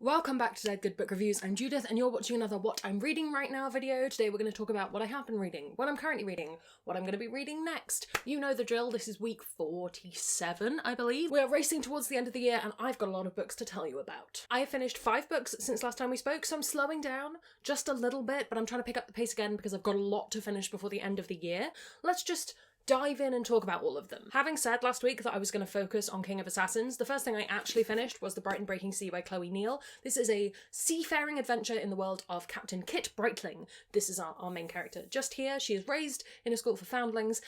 Welcome back to Dead Good Book Reviews. I'm Judith and you're watching another What I'm Reading Right Now video. Today we're going to talk about what I have been reading, what I'm currently reading, what I'm going to be reading next. You know the drill, this is week 47, I believe. We're racing towards the end of the year and I've got a lot of books to tell you about. I have finished 5 books since last time we spoke, so I'm slowing down just a little bit, but I'm trying to pick up the pace again because I've got a lot to finish before the end of the year. Let's just dive in and talk about all of them. Having said last week that I was going to focus on King of Assassins, the first thing I actually finished was The Bright and Breaking Sea by Chloe Neal. This is a seafaring adventure in the world of Captain Kit Brightling. This is our main character just here. She is raised in a school for foundlings,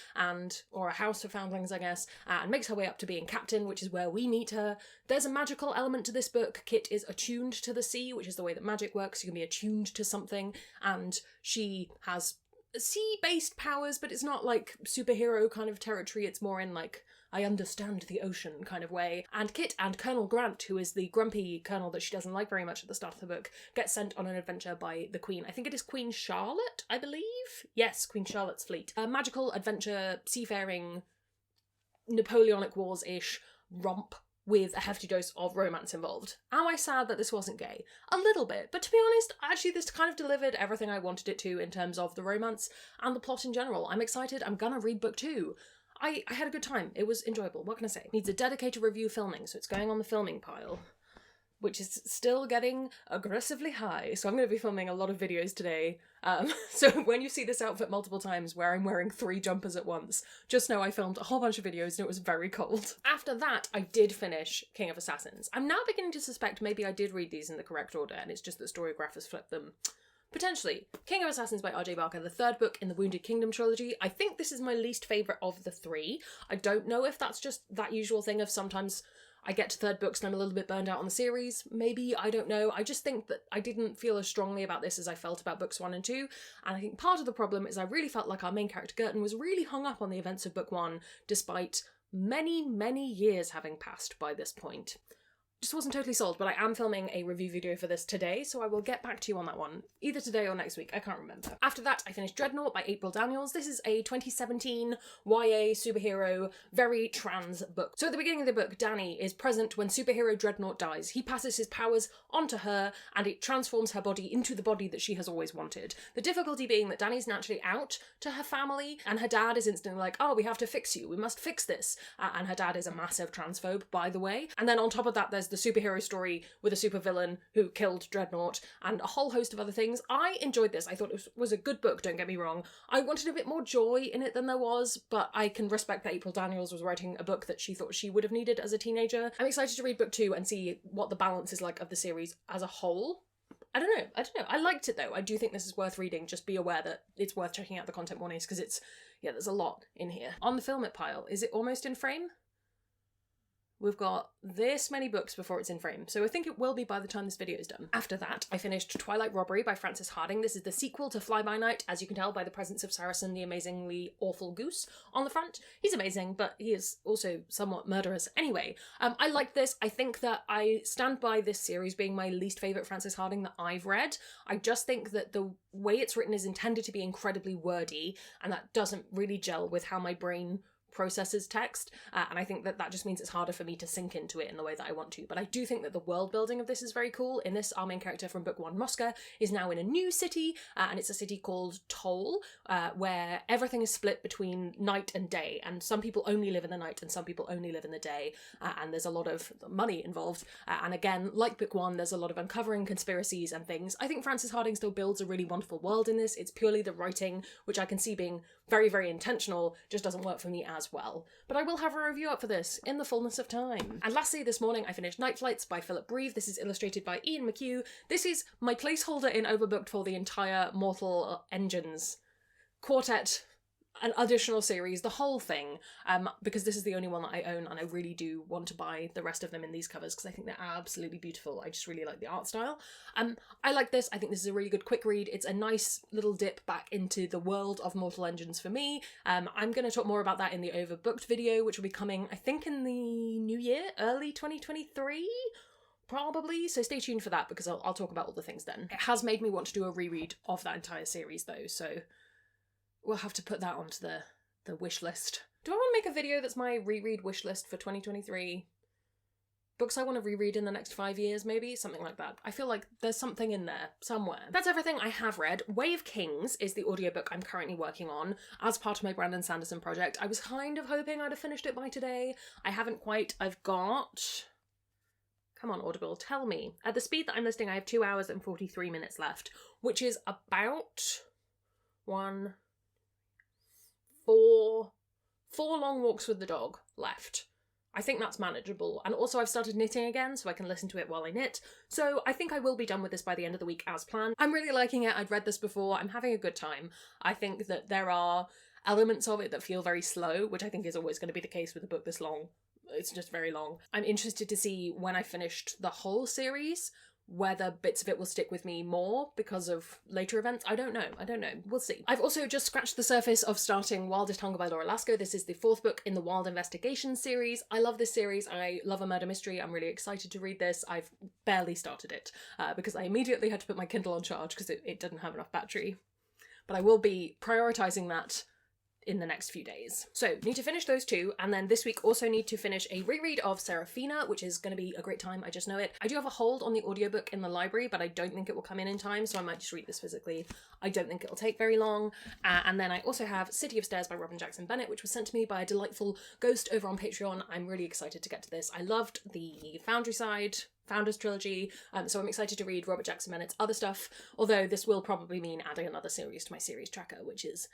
or a house for foundlings, I guess, and makes her way up to being captain, which is where we meet her. There's a magical element to this book. Kit is attuned to the sea, which is the way that magic works. You can be attuned to something, and she has sea-based powers, but it's not like superhero kind of territory, it's more in like, I understand the ocean kind of way. And Kit and Colonel Grant, who is the grumpy colonel that she doesn't like very much at the start of the book, get sent on an adventure by the Queen. I think it is Queen Charlotte, I believe? Yes, Queen Charlotte's fleet. A magical adventure, seafaring, Napoleonic Wars-ish romp with a hefty dose of romance involved. Am I sad that this wasn't gay? A little bit, but to be honest, actually this kind of delivered everything I wanted it to in terms of the romance and the plot in general. I'm excited, I'm gonna read book 2. I had a good time, it was enjoyable, what can I say? Needs a dedicated review filming, so it's going on the filming pile, which is still getting aggressively high, so I'm going to be filming a lot of videos today. So when you see this outfit multiple times where I'm wearing 3 jumpers at once, just know I filmed a whole bunch of videos and it was very cold. After that, I did finish King of Assassins. I'm now beginning to suspect maybe I did read these in the correct order and it's just that Storygraphers flipped them. Potentially. King of Assassins by R.J. Barker, the 3rd book in the Wounded Kingdom trilogy. I think this is my least favourite of the 3. I don't know if that's just that usual thing of sometimes I get to 3rd books and I'm a little bit burned out on the series. Maybe, I don't know. I just think that I didn't feel as strongly about this as I felt about books 1 and 2. And I think part of the problem is I really felt like our main character Gerton was really hung up on the events of book 1, despite many, many years having passed by this point. Just wasn't totally sold, but I am filming a review video for this today, so I will get back to you on that one, either today or next week, I can't remember. After that, I finished Dreadnought by April Daniels. This is a 2017 YA superhero, very trans book. So at the beginning of the book, Danny is present when superhero Dreadnought dies. He passes his powers onto her, and it transforms her body into the body that she has always wanted. The difficulty being that Danny's naturally out to her family, and her dad is instantly like, oh, we have to fix you, we must fix this. And her dad is a massive transphobe, by the way. And then on top of that, there's the superhero story with a supervillain who killed Dreadnought and a whole host of other things. I enjoyed this. I thought it was a good book, don't get me wrong. I wanted a bit more joy in it than there was, but I can respect that April Daniels was writing a book that she thought she would have needed as a teenager. I'm excited to read book 2 and see what the balance is like of the series as a whole. I don't know. I liked it though. I do think this is worth reading. Just be aware that it's worth checking out the content warnings because there's a lot in here. On the film it pile, is it almost in frame? We've got this many books before it's in frame, so I think it will be by the time this video is done. After that, I finished Twilight Robbery by Frances Hardinge. This is the sequel to Fly By Night, as you can tell by the presence of Saracen, the amazingly awful goose, on the front. He's amazing, but he is also somewhat murderous. Anyway, I liked this. I think that I stand by this series being my least favourite Frances Hardinge that I've read. I just think that the way it's written is intended to be incredibly wordy, and that doesn't really gel with how my brain processes text, and I think that just means it's harder for me to sink into it in the way that I want to. But I do think that the world building of this is very cool. In this, our main character from book 1, Mosca, is now in a new city, and it's a city called Toll, where everything is split between night and day, and some people only live in the night and some people only live in the day, and there's a lot of money involved, and again, like book 1, there's a lot of uncovering conspiracies and things. I think Frances Hardinge still builds a really wonderful world in this. It's purely the writing, which I can see being very, very intentional, just doesn't work for me as well. But I will have a review up for this in the fullness of time. And lastly, this morning I finished Night Flights by Philip Breve. This is illustrated by Ian McHugh. This is my placeholder in Overbooked for the entire Mortal Engines quartet, an additional series, the whole thing, because this is the only one that I own and I really do want to buy the rest of them in these covers because I think they're absolutely beautiful. I just really like the art style. I like this. I think this is a really good quick read. It's a nice little dip back into the world of Mortal Engines for me. I'm going to talk more about that in the Overbooked video, which will be coming, I think, in the new year, early 2023? Probably, so stay tuned for that because I'll talk about all the things then. It has made me want to do a reread of that entire series though, so we'll have to put that onto the wish list. Do I want to make a video that's my reread wish list for 2023? books I want to reread in the next 5 years, maybe? Something like that. I feel like there's something in there somewhere. That's everything I have read. Way of Kings is the audiobook I'm currently working on as part of my Brandon Sanderson project. I was kind of hoping I'd have finished it by today. I haven't quite. I've got... Come on, Audible, tell me. At the speed that I'm listing, I have 2 hours and 43 minutes left, which is about four long walks with the dog left. I think that's manageable. And also I've started knitting again, so I can listen to it while I knit. So I think I will be done with this by the end of the week as planned. I'm really liking it. I'd read this before. I'm having a good time. I think that there are elements of it that feel very slow, which I think is always going to be the case with a book this long. It's just very long. I'm interested to see when I finished the whole series whether bits of it will stick with me more because of later events. I don't know. We'll see. I've also just scratched the surface of starting Wildest Hunger by Laura Lasco. This is the 4th book in the Wild Investigations series. I love this series. I love a murder mystery. I'm really excited to read this. I've barely started it because I immediately had to put my Kindle on charge because it didn't have enough battery. But I will be prioritising that in the next few days. So, need to finish those two, and then this week also need to finish a reread of Serafina, which is going to be a great time, I just know it. I do have a hold on the audiobook in the library, but I don't think it will come in time, so I might just read this physically. I don't think it'll take very long. And then I also have City of Stairs by Robin Jackson Bennett, which was sent to me by a delightful ghost over on Patreon. I'm really excited to get to this. I loved the Founders trilogy, so I'm excited to read Robert Jackson Bennett's other stuff, although this will probably mean adding another series to my series tracker, which is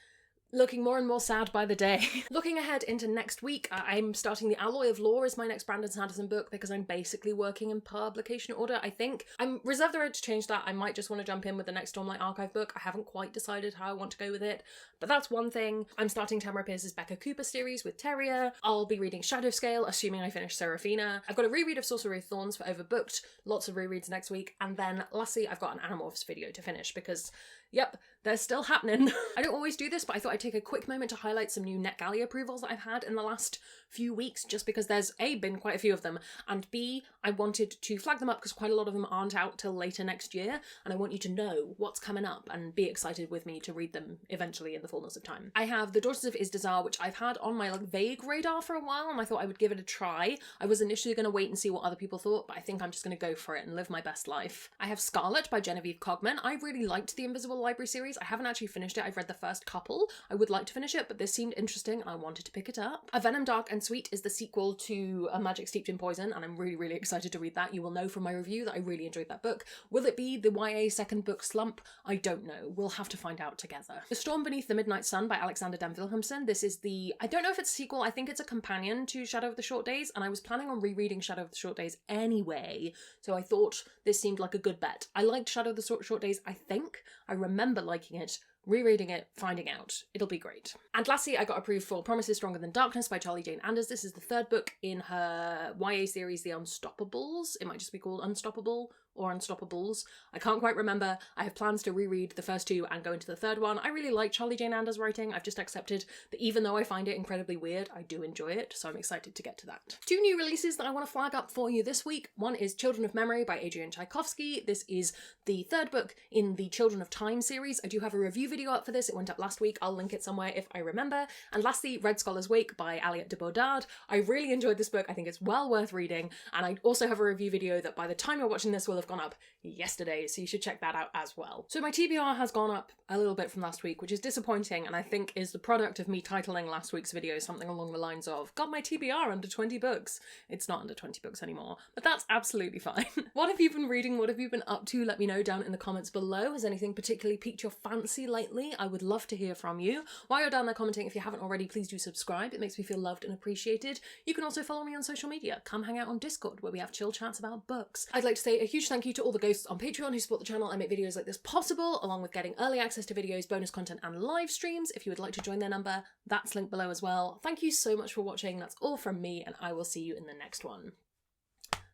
looking more and more sad by the day. Looking ahead into next week, I'm starting The Alloy of Law is my next Brandon Sanderson book because I'm basically working in publication order, I think. I'm reserved the right to change that. I might just want to jump in with the next Stormlight Archive book. I haven't quite decided how I want to go with it, but that's one thing. I'm starting Tamara Pierce's Becca Cooper series with Terrier. I'll be reading Shadowscale, assuming I finish Serafina. I've got a reread of Sorcery of Thorns for Overbooked, lots of rereads next week, and then lastly I've got an Animorphs video to finish because, yep, they're still happening. I don't always do this, but I thought I'd take a quick moment to highlight some new NetGalley approvals that I've had in the last few weeks, just because there's A, been quite a few of them, and B, I wanted to flag them up because quite a lot of them aren't out till later next year, and I want you to know what's coming up and be excited with me to read them eventually in the fullness of time. I have The Daughters of Izdazar, which I've had on my vague radar for a while, and I thought I would give it a try. I was initially going to wait and see what other people thought, but I think I'm just going to go for it and live my best life. I have Scarlet by Genevieve Cogman. I really liked the Invisible Library series. I haven't actually finished it. I've read the first couple. I would like to finish it, but this seemed interesting and I wanted to pick it up. A Venom Dark and Sweet is the sequel to A Magic Steeped in Poison, and I'm really, really excited to read that. You will know from my review that I really enjoyed that book. Will it be the YA second book slump? I don't know. We'll have to find out together. The Storm Beneath the Midnight Sun by Alexander Dan Wilhelmsen. This is I don't know if it's a sequel. I think it's a companion to Shadow of the Short Days, and I was planning on rereading Shadow of the Short Days anyway, so I thought this seemed like a good bet. I liked Shadow of the Short Days, I think. I remember liking it. Rereading it, finding out. It'll be great. And lastly, I got approved for Promises Stronger Than Darkness by Charlie Jane Anders. This is the 3rd book in her YA series, The Unstoppables. It might just be called Unstoppable or Unstoppables. I can't quite remember. I have plans to reread the first 2 and go into the 3rd one. I really like Charlie Jane Anders' writing. I've just accepted that even though I find it incredibly weird, I do enjoy it, so I'm excited to get to that. 2 new releases that I want to flag up for you this week. One is Children of Memory by Adrian Tchaikovsky. This is the 3rd book in the Children of Time series. I do have a review video up for this. It went up last week. I'll link it somewhere if I remember. And lastly, Red Scholar's Wake by Aliette de Bodard. I really enjoyed this book. I think it's well worth reading. And I also have a review video that by the time you're watching this will have gone up yesterday, so you should check that out as well. So my TBR has gone up a little bit from last week, which is disappointing, and I think is the product of me titling last week's video something along the lines of, got my TBR under 20 books. It's not under 20 books anymore, but that's absolutely fine. What have you been reading? What have you been up to? Let me know down in the comments below. Has anything particularly piqued your fancy lately? I would love to hear from you. While you're down there commenting, if you haven't already, please do subscribe. It makes me feel loved and appreciated. You can also follow me on social media. Come hang out on Discord, where we have chill chats about books. I'd like to say a huge thank you to all the ghosts on Patreon who support the channel and make videos like this possible, along with getting early access to videos, bonus content, and live streams. If you would like to join their number, that's linked below as well. Thank you so much for watching. That's all from me, and I will see you in the next one.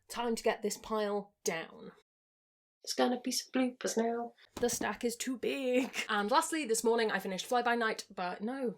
Time to get this pile down. There's gonna be some bloopers now. The stack is too big. And lastly, this morning I finished Fly By Night, but no.